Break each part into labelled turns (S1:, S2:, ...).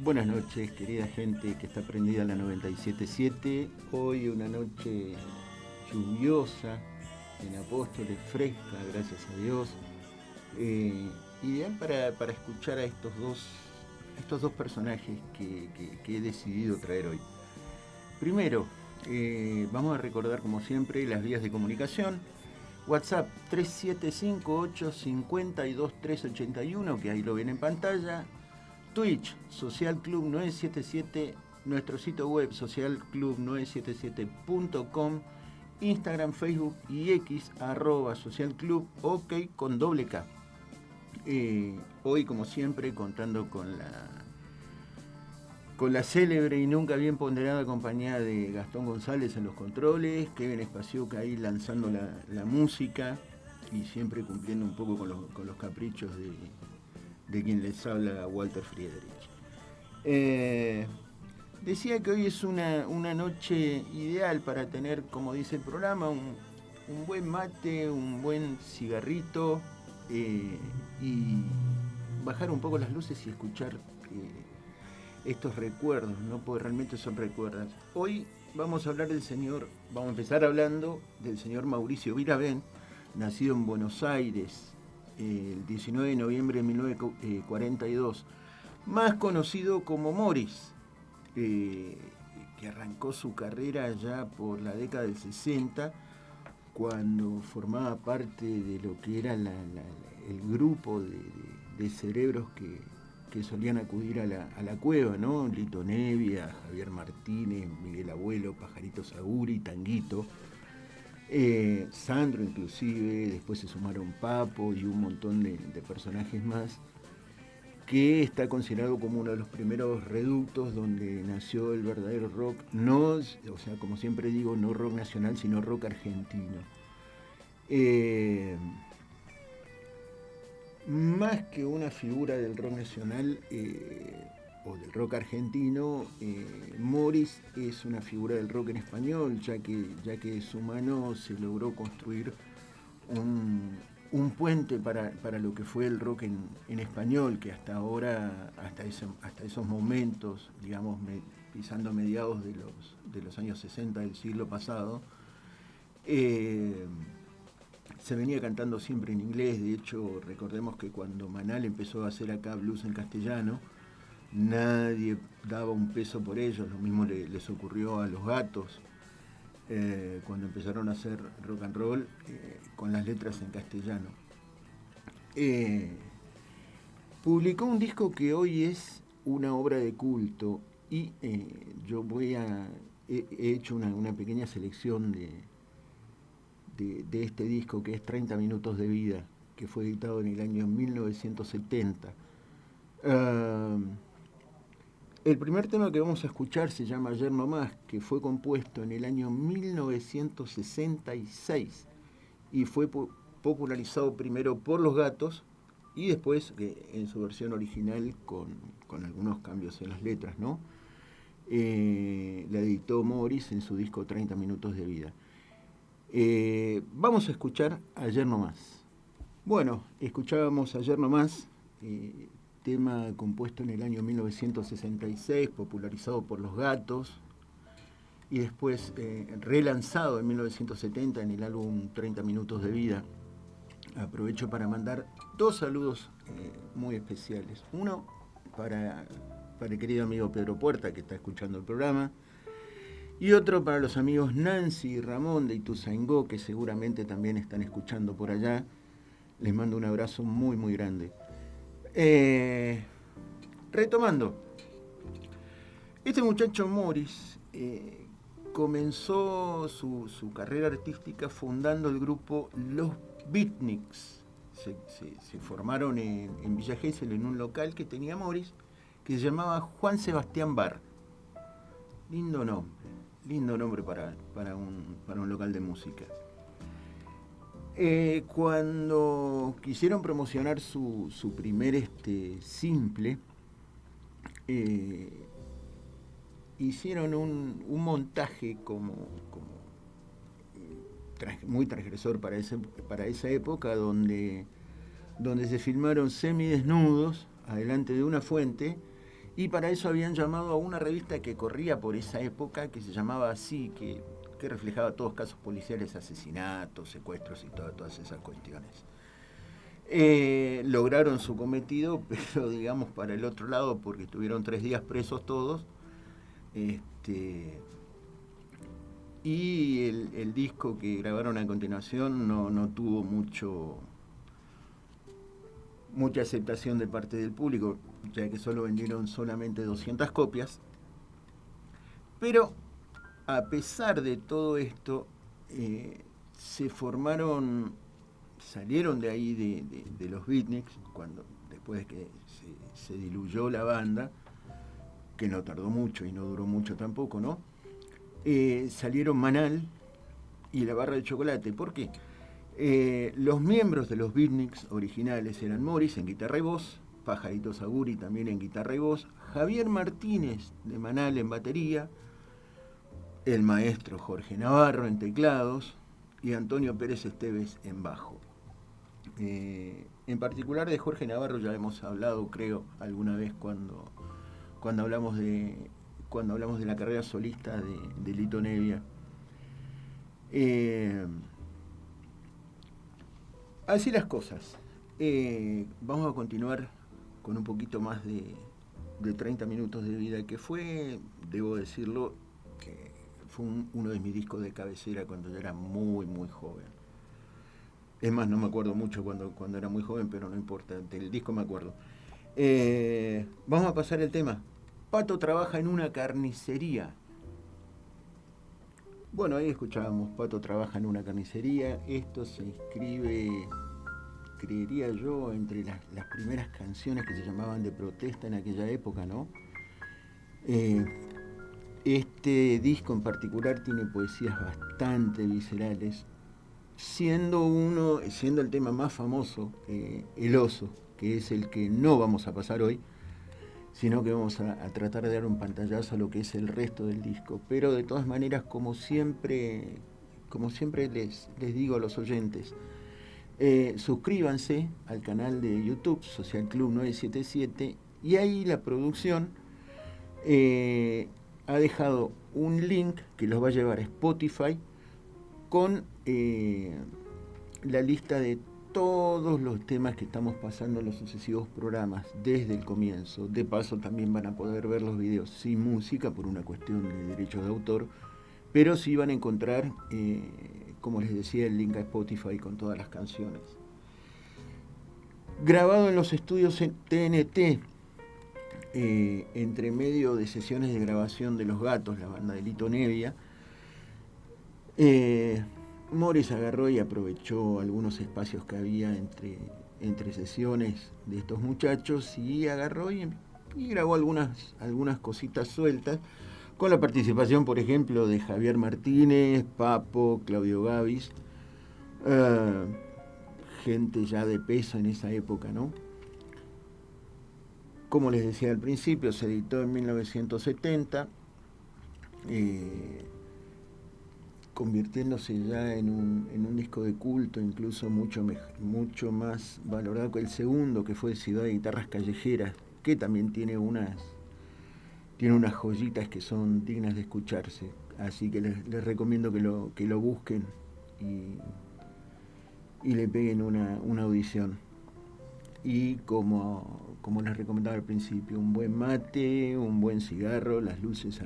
S1: Buenas noches, querida gente que está prendida a la 97.7. Hoy una noche lluviosa en Apóstoles, fresca, gracias a Dios. Ideal para escuchar a estos dos personajes que he decidido traer hoy. Primero, vamos a recordar como siempre las vías de comunicación. WhatsApp 3758-52-381, que ahí lo ven en pantalla. Twitch, Social Club 977, nuestro sitio web socialclub977.com, Instagram, Facebook y X, @socialclub, ok con doble K. Hoy, como siempre, contando con la célebre y nunca bien ponderada compañía de Gastón González en los controles, Kevin Espaciuca ahí lanzando la música y siempre cumpliendo un poco con los caprichos de quien les habla, Walter Friedrich. Decía que hoy es una noche ideal para tener, como dice el programa, un buen mate, un buen cigarrito y bajar un poco las luces y escuchar estos recuerdos, ¿no? Porque realmente son recuerdos. Hoy vamos a empezar hablando del señor Mauricio Viravent, nacido en Buenos Aires el 19 de noviembre de 1942, más conocido como Morris, que arrancó su carrera ya por la década del 60, cuando formaba parte de lo que era el grupo de cerebros que solían acudir a la cueva, ¿no? Lito Nevia, Javier Martínez, Miguel Abuelo, Pajarito Saguri, Tanguito, Sandro inclusive, después se sumaron Papo y un montón de personajes más, que está considerado como uno de los primeros reductos donde nació el verdadero rock, no, o sea, como siempre digo, no rock nacional, sino rock argentino. Más que una figura del rock nacional o del rock argentino, Morris es una figura del rock en español, ya que de su mano se logró construir un puente para lo que fue el rock en español, que hasta ahora, hasta esos momentos, digamos, pisando mediados de los años 60 del siglo pasado, se venía cantando siempre en inglés. De hecho, recordemos que cuando Manal empezó a hacer acá blues en castellano, nadie daba un peso por ellos. Lo mismo les ocurrió a Los Gatos, cuando empezaron a hacer rock and roll con las letras en castellano. Publicó un disco que hoy es una obra de culto y yo he hecho una pequeña selección de este disco, que es 30 minutos de vida, que fue editado en el año 1970. El primer tema que vamos a escuchar se llama Ayer No Más, que fue compuesto en el año 1966 y fue popularizado primero por Los Gatos y después en su versión original con algunos cambios en las letras, ¿no? La editó Morris en su disco 30 minutos de vida. Vamos a escuchar Ayer No Más. Bueno, escuchábamos Ayer No Más, tema compuesto en el año 1966, popularizado por Los Gatos, y después relanzado en 1970 en el álbum 30 minutos de vida. Aprovecho para mandar dos saludos muy especiales. Uno para el querido amigo Pedro Puerta, que está escuchando el programa, y otro para los amigos Nancy y Ramón de Ituzaingó, que seguramente también están escuchando por allá. Les mando un abrazo muy, muy grande. Retomando, este muchacho Morris comenzó su carrera artística fundando el grupo Los Beatniks. Se formaron en Villa Gesell, en un local que tenía Morris, que se llamaba Juan Sebastián Bar. Lindo nombre para un local de música. Cuando quisieron promocionar su primer simple, hicieron un montaje muy transgresor para esa época, donde se filmaron semidesnudos adelante de una fuente Y para eso habían llamado a una revista que corría por esa época, que se llamaba así, que reflejaba todos casos policiales, asesinatos, secuestros y todas esas cuestiones. Lograron su cometido, pero digamos para el otro lado, porque estuvieron 3 días presos todos. Y el disco que grabaron a continuación no tuvo mucha aceptación de parte del público, ya que solo vendieron solamente 200 copias. Pero a pesar de todo esto, se formaron, salieron de ahí de los Beatniks, después de que se diluyó la banda, que no tardó mucho y no duró mucho tampoco, ¿no? Salieron Manal y la Barra de Chocolate. ¿Por qué? Los miembros de los Beatniks originales eran Morris en guitarra y voz, Pajarito Saguri también en guitarra y voz, Javier Martínez de Manal en batería, el maestro Jorge Navarro en teclados y Antonio Pérez Esteves en bajo. En particular de Jorge Navarro ya hemos hablado, creo, alguna vez cuando hablamos de la carrera solista de Lito Nevia. Así las cosas. Vamos a continuar con un poquito más de 30 minutos de vida, que fue, debo decirlo, que fue uno de mis discos de cabecera cuando yo era muy, muy joven. Es más, no me acuerdo mucho cuando era muy joven, pero no importa, del disco me acuerdo. Vamos a pasar el tema. Pato trabaja en una carnicería. Bueno, ahí escuchábamos, Pato trabaja en una carnicería. Esto se inscribe, creería yo, entre las primeras canciones que se llamaban de protesta en aquella época, ¿no? Este disco en particular tiene poesías bastante viscerales, siendo el tema más famoso, El oso, que es el que no vamos a pasar hoy, sino que vamos a tratar de dar un pantallazo a lo que es el resto del disco. Pero de todas maneras, como siempre les digo a los oyentes, suscríbanse al canal de YouTube, Social Club 977, y ahí la producción ha dejado un link que los va a llevar a Spotify con la lista de todos los temas que estamos pasando en los sucesivos programas desde el comienzo. De paso también van a poder ver los videos sin música por una cuestión de derechos de autor, pero sí van a encontrar, como les decía, el link a Spotify con todas las canciones. Grabado en los estudios TNT, entre medio de sesiones de grabación de Los Gatos, la banda de Lito Nevia, Morris agarró y aprovechó algunos espacios que había entre sesiones de estos muchachos y agarró y grabó algunas cositas sueltas, con la participación, por ejemplo, de Javier Martínez, Papo, Claudio Gavis, gente ya de peso en esa época, ¿no? Como les decía al principio, se editó en 1970, convirtiéndose ya en un disco de culto, incluso mucho más valorado que el segundo, que fue Ciudad de Guitarras Callejeras, que también tiene unas joyitas que son dignas de escucharse. Así que les recomiendo que lo busquen y le peguen una audición. Y como les recomendaba al principio, un buen mate, un buen cigarro, las luces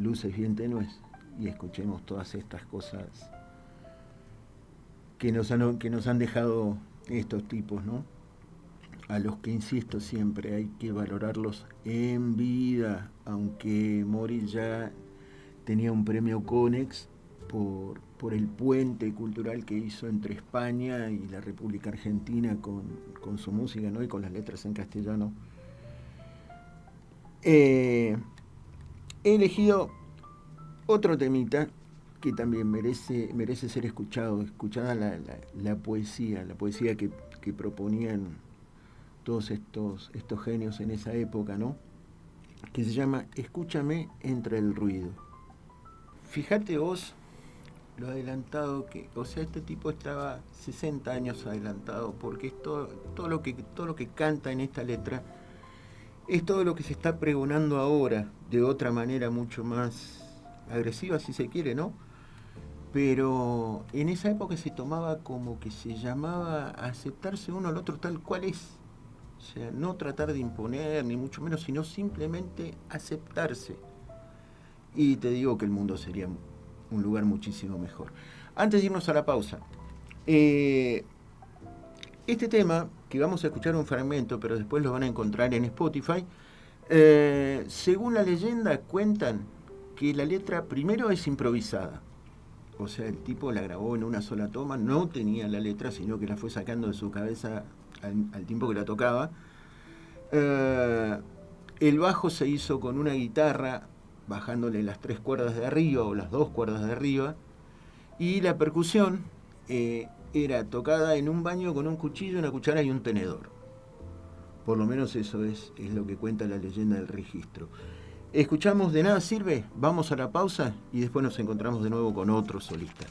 S1: luces bien tenues, y escuchemos todas estas cosas que nos han dejado estos tipos, ¿no? A los que, insisto siempre, hay que valorarlos en vida, aunque Morris ya tenía un premio Conex por el puente cultural que hizo entre España y la República Argentina con su música, ¿no? Y con las letras en castellano. He elegido otro temita que también merece ser escuchada la poesía que proponían todos estos genios en esa época, ¿no? Que se llama Escúchame entre el ruido. Fíjate vos lo adelantado este tipo estaba 60 años adelantado, porque todo lo que canta en esta letra Es todo lo que se está pregonando ahora, de otra manera mucho más agresiva, si se quiere, ¿no? Pero en esa época se tomaba como que se llamaba a aceptarse uno al otro tal cual es. O sea, no tratar de imponer, ni mucho menos, sino simplemente aceptarse. Y te digo que el mundo sería un lugar muchísimo mejor. Antes de irnos a la pausa, eh, este tema, que vamos a escuchar un fragmento, pero después lo van a encontrar en Spotify, según la leyenda cuentan que la letra primero es improvisada. O sea, el tipo la grabó en una sola toma, no tenía la letra, sino que la fue sacando de su cabeza al tiempo que la tocaba. Eh, el bajo se hizo con una guitarra, bajándole las 3 cuerdas de arriba o las 2 cuerdas de arriba, y la percusión era tocada en un baño con un cuchillo, una cuchara y un tenedor. Por lo menos eso es lo que cuenta la leyenda del registro. Escuchamos De Nada Sirve, vamos a la pausa y después nos encontramos de nuevo con otro solista.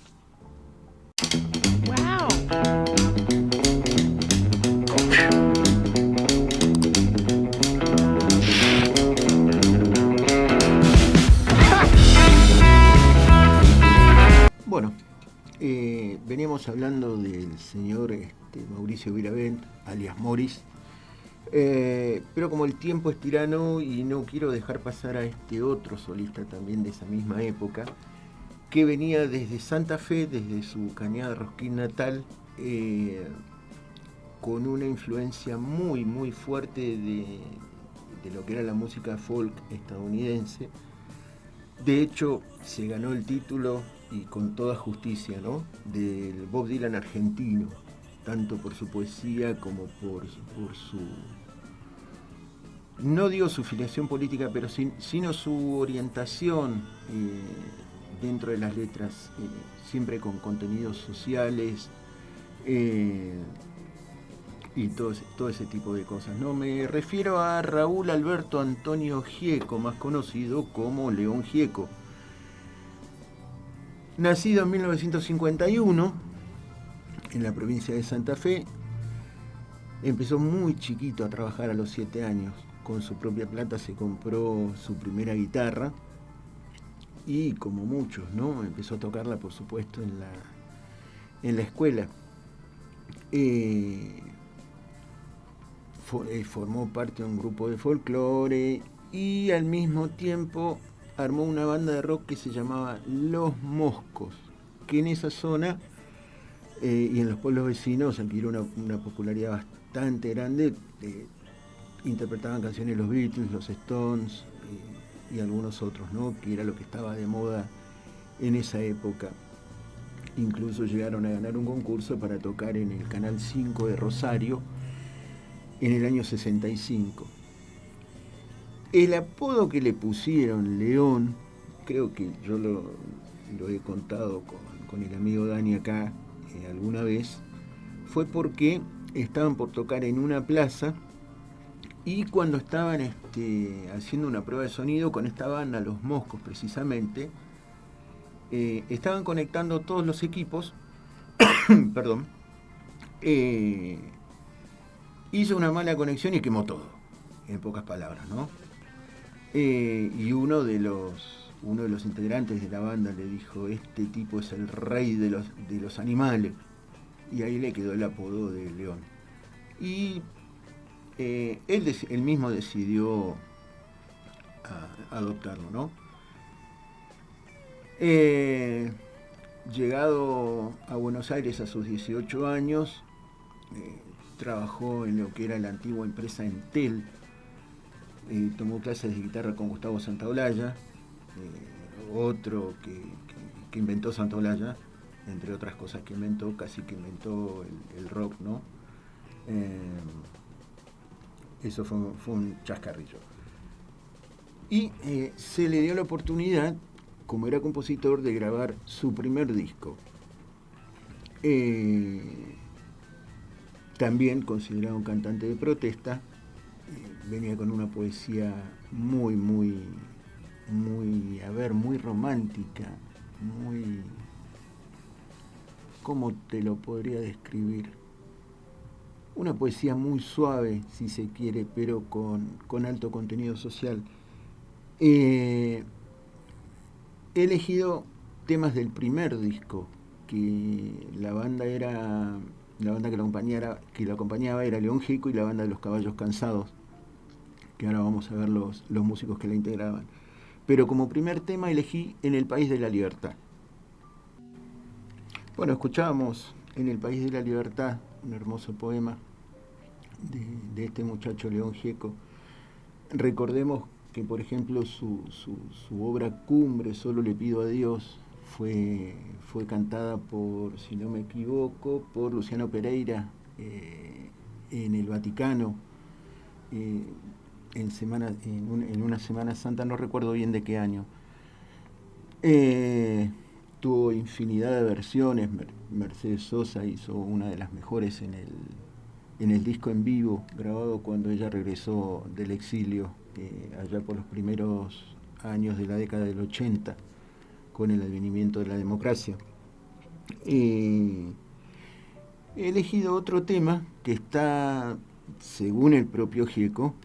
S1: ¡Wow! Bueno, veníamos hablando del señor Mauricio Viravent, alias Morris, pero como el tiempo es tirano y no quiero dejar pasar a este otro solista también de esa misma época, que venía desde Santa Fe, desde su Cañada Rosquín natal, con una influencia muy, muy fuerte de lo que era la música folk estadounidense. De hecho, se ganó el título, y con toda justicia, ¿no?, del Bob Dylan argentino, tanto por su poesía como por su, no digo su filiación política, pero sino su orientación dentro de las letras, siempre con contenidos sociales y todo ese tipo de cosas, ¿no? Me refiero a Raúl Alberto Antonio Gieco, más conocido como León Gieco. Nacido en 1951 en la provincia de Santa Fe, empezó muy chiquito a trabajar a los 7 años. Con su propia plata se compró su primera guitarra y, como muchos, ¿no?, empezó a tocarla, por supuesto, en la escuela. Formó parte de un grupo de folclore y al mismo tiempo armó una banda de rock que se llamaba Los Moscos, que en esa zona y en los pueblos vecinos adquirió una popularidad bastante grande. Interpretaban canciones de los Beatles, los Stones y algunos otros, ¿no?, que era lo que estaba de moda en esa época. Incluso llegaron a ganar un concurso para tocar en el Canal 5 de Rosario en el año 65. El apodo que le pusieron, León, creo que yo lo he contado con el amigo Dani acá alguna vez, fue porque estaban por tocar en una plaza y cuando estaban haciendo una prueba de sonido con esta banda, Los Moscos precisamente, estaban conectando todos los equipos, perdón, hizo una mala conexión y quemó todo, en pocas palabras, ¿no? Y uno de los integrantes de la banda le dijo: este tipo es el rey de los animales. Y ahí le quedó el apodo de León. Y él mismo decidió adoptarlo, ¿no? Llegado a Buenos Aires a sus 18 años, trabajó en lo que era la antigua empresa Entel, tomó clases de guitarra con Gustavo Santaolalla, otro que inventó Santaolalla, entre otras cosas que inventó, casi que inventó el rock, ¿no? Eso fue un chascarrillo. Y se le dio la oportunidad, como era compositor, de grabar su primer disco. También considerado un cantante de protesta, venía con una poesía muy romántica, ¿cómo te lo podría describir? una poesía muy suave, si se quiere, pero con alto contenido social. He elegido temas del primer disco, que la banda que lo acompañaba era León Gieco y la banda de los Caballos Cansados, que ahora vamos a ver los músicos que la integraban. Pero como primer tema elegí En el País de la Libertad. Bueno, escuchábamos En el País de la Libertad, un hermoso poema de este muchacho León Gieco. Recordemos que, por ejemplo, su obra cumbre, Solo le pido a Dios, fue cantada por, si no me equivoco, por Luciano Pereira en el Vaticano, eh, en una Semana Santa, no recuerdo bien de qué año. Eh, Tuvo infinidad de versiones. Mercedes Sosa hizo una de las mejores en el disco en vivo, grabado cuando ella regresó del exilio, allá por los primeros años de la década del 80, con el advenimiento de la democracia. He elegido otro tema que está, según el propio Gieco,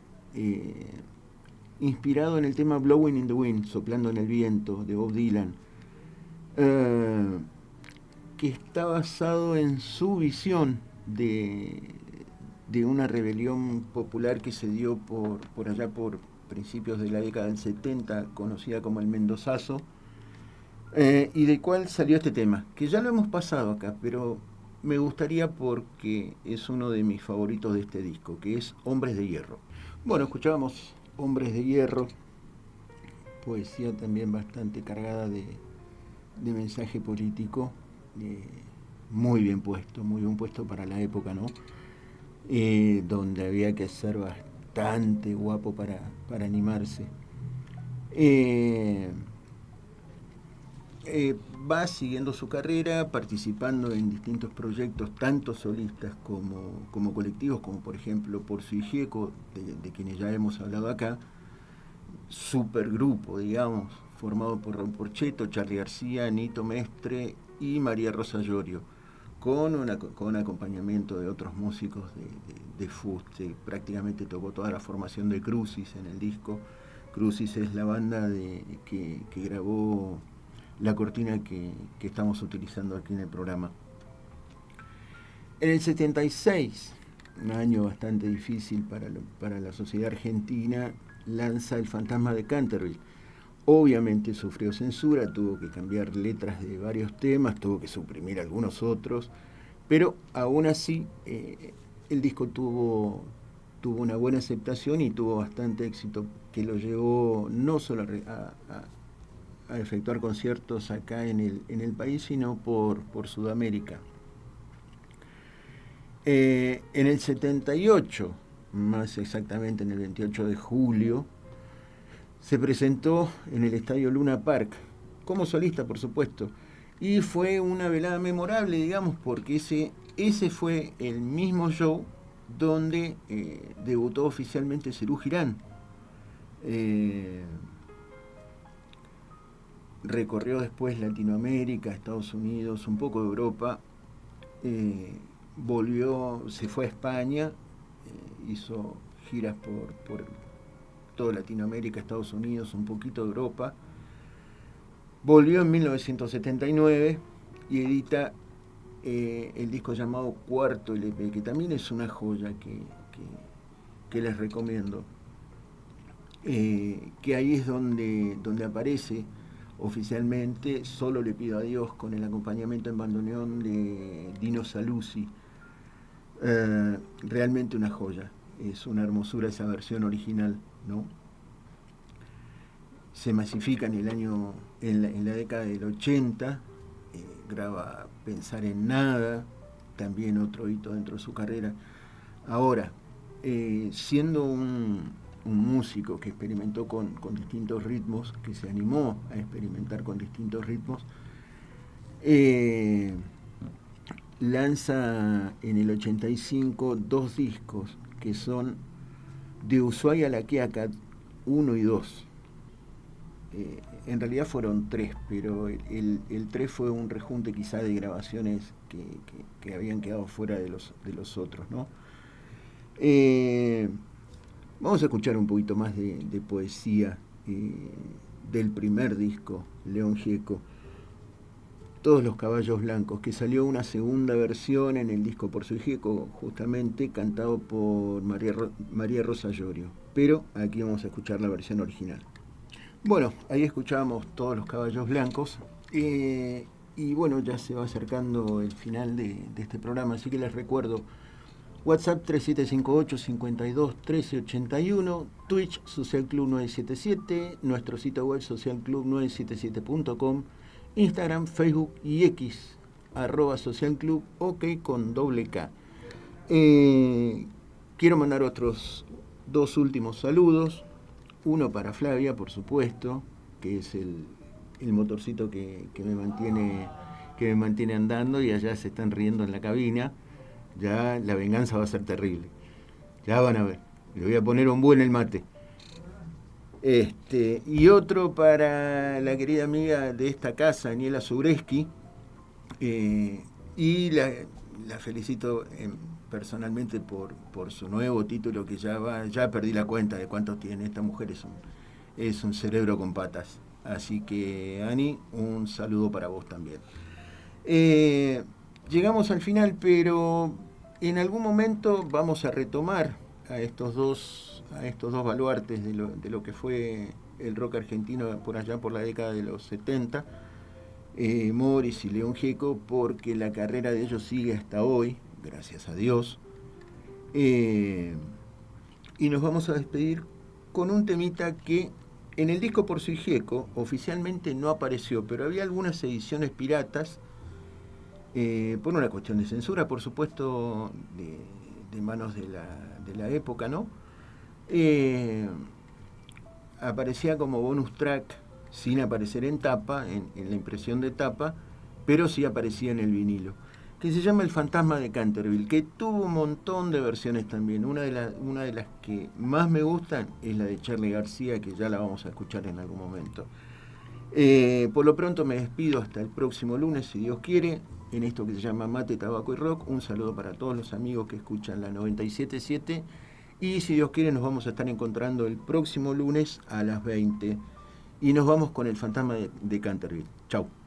S1: inspirado en el tema Blowing in the Wind, soplando en el viento, de Bob Dylan, que está basado en su visión de una rebelión popular que se dio por allá por principios de la década del 70, conocida como el Mendozazo, y del cual salió este tema, que ya lo hemos pasado acá, pero me gustaría porque es uno de mis favoritos de este disco, que es Hombres de Hierro. Bueno, escuchábamos Hombres de Hierro, poesía también bastante cargada de mensaje político, eh, muy bien puesto para la época, ¿no? Donde había que ser bastante guapo para animarse. Eh, Va siguiendo su carrera, participando en distintos proyectos, tanto solistas como colectivos, como por ejemplo Porcio y Gieco, de quienes ya hemos hablado acá, supergrupo, digamos, formado por Raúl Porchetto, Charly García, Nito Mestre y María Rosa Llorio, con acompañamiento de otros músicos de fuste. Prácticamente tocó toda la formación de Crucis en el disco. Crucis es la banda que grabó la cortina que estamos utilizando aquí en el programa. En el 76, un año bastante difícil para la sociedad argentina, lanza El Fantasma de Canterville. Obviamente sufrió censura, tuvo que cambiar letras de varios temas, tuvo que suprimir algunos otros, pero aún así el disco tuvo una buena aceptación y tuvo bastante éxito, que lo llevó no solo a efectuar conciertos acá en el país, sino por Sudamérica. En el 78, más exactamente en el 28 de julio, se presentó en el Estadio Luna Park, como solista, por supuesto, y fue una velada memorable, digamos, porque ese fue el mismo show donde debutó oficialmente Serú Girán. Recorrió después Latinoamérica, Estados Unidos, un poco de Europa, se fue a España, hizo giras por toda Latinoamérica, Estados Unidos, un poquito de Europa. Volvió en 1979 y edita el disco llamado Cuarto LP, que también es una joya que les recomiendo. Que ahí es donde aparece oficialmente Solo le pido a Dios, con el acompañamiento en bandoneón de Dino Saluzzi. Realmente una joya, es una hermosura esa versión original, ¿no? Se masifica en la década del 80, graba Pensar en Nada, también otro hito dentro de su carrera. Ahora, siendo un músico que experimentó con distintos ritmos, que se animó a experimentar con distintos ritmos, lanza en el 85 dos discos que son De Ushuaia a La Quiaca 1 y 2. En realidad fueron tres, pero el 3 fue un rejunte quizá de grabaciones que habían quedado fuera de los otros, ¿no? Eh, Vamos a escuchar un poquito más de poesía del primer disco, León Gieco, Todos los caballos blancos, que salió una segunda versión en el disco Por Soy Gieco, justamente cantado por María Rosa Llorio. Pero aquí vamos a escuchar la versión original. Bueno, ahí escuchábamos Todos los caballos blancos. Y bueno, ya se va acercando el final de este programa, así que les recuerdo WhatsApp 3758-521381, Twitch Social Club 977, nuestro sitio web socialclub977.com, Instagram, Facebook y X, @socialclub, ok con doble K. Quiero mandar otros dos últimos saludos. Uno para Flavia, por supuesto, que es el motorcito que me mantiene andando, y allá se están riendo en la cabina. Ya la venganza va a ser terrible. Ya van a ver. Le voy a poner un buen el mate. Y otro para la querida amiga de esta casa, Daniela Subreski. Y la felicito personalmente por su nuevo título, que ya perdí la cuenta de cuántos tiene. Esta mujer es un cerebro con patas. Así que, Ani, un saludo para vos también. Llegamos al final, pero en algún momento vamos a retomar a estos dos baluartes de lo que fue el rock argentino por allá por la década de los 70, Morris y León Gieco, porque la carrera de ellos sigue hasta hoy, gracias a Dios. Y nos vamos a despedir con un temita que en el disco Por Soy Gieco oficialmente no apareció, pero había algunas ediciones piratas, por una cuestión de censura, por supuesto, de manos de la época, ¿no? Aparecía como bonus track, sin aparecer en tapa, en la impresión de tapa, pero sí aparecía en el vinilo, que se llama El Fantasma de Canterville, que tuvo un montón de versiones también. Una de las que más me gustan es la de Charly García, que ya la vamos a escuchar en algún momento. Por lo pronto me despido hasta el próximo lunes, si Dios quiere, en esto que se llama Mate, Tabaco y Rock. Un saludo para todos los amigos que escuchan la 97.7, y si Dios quiere nos vamos a estar encontrando el próximo lunes a las 20, y nos vamos con El Fantasma de Canterville. Chau.